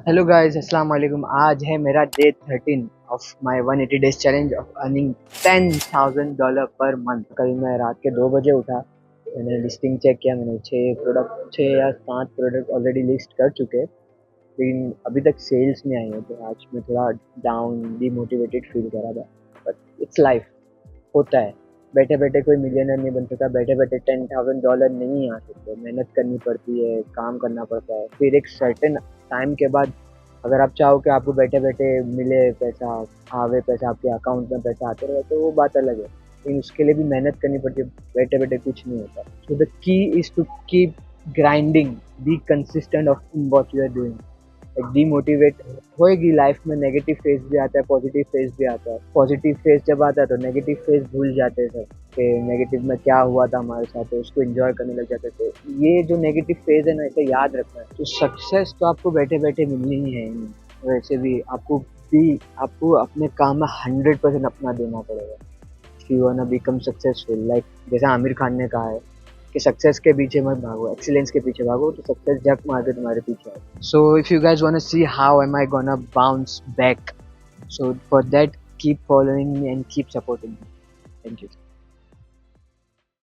Hello guys, अस्सलाम वालेकुम। आज है मेरा day 13 of my 180 days challenge of earning $10,000 per month. कल मैं रात के 2 बजे उठा। मैंने लिस्टिंग चेक किया। मैंने 6 या 7 प्रोडक्ट ऑलरेडी लिस्ट कर चुके, लेकिन अभी तक सेल्स नहीं आई है। तो आज मैं थोड़ा डाउन डीमोटिवेटेड फील करा था, बट इट्स लाइफ, होता है। बैठे बैठे कोई मिलियनर नहीं बन सकता। बैठे बैठे $10,000 नहीं आ सकते। मेहनत करनी पड़ती है, काम करना पड़ता है। फिर एक सर्टेन टाइम के बाद अगर आप चाहो कि आपको बैठे बैठे मिले पैसा, आवे पैसा, आपके अकाउंट में पैसा आते रहे, तो वो बात अलग है, लेकिन उसके लिए भी मेहनत करनी पड़ती है। बैठे बैठे कुछ नहीं होता। So the key is to keep grinding, be consistent of in what you are doing. एक डीमोटिवेट होएगी लाइफ में। नेगेटिव फेज भी आता है, पॉजिटिव फेज भी आता है। पॉजिटिव फेज जब आता है तो नेगेटिव फेज भूल जाते हैं सब कि नेगेटिव में क्या हुआ था हमारे साथ, तो उसको एंजॉय करने लग जाते थे। ये जो नेगेटिव फेज है ना, इसे याद रखना है। तो सक्सेस तो आपको बैठे बैठे मिलनी ही है। वैसे भी आपको अपने काम में 100% अपना देना पड़ेगा if you want to become successful. Like जैसा आमिर खान ने कहा है कि सक्सेस के पीछे मत भागो, एक्सीलेंस के पीछे भागो, तो सक्सेस जक मार के तुम्हारे पीछे आए। So if you guys want to see how am I gonna bounce back, so for that keep following me and keep supporting me. Thank you.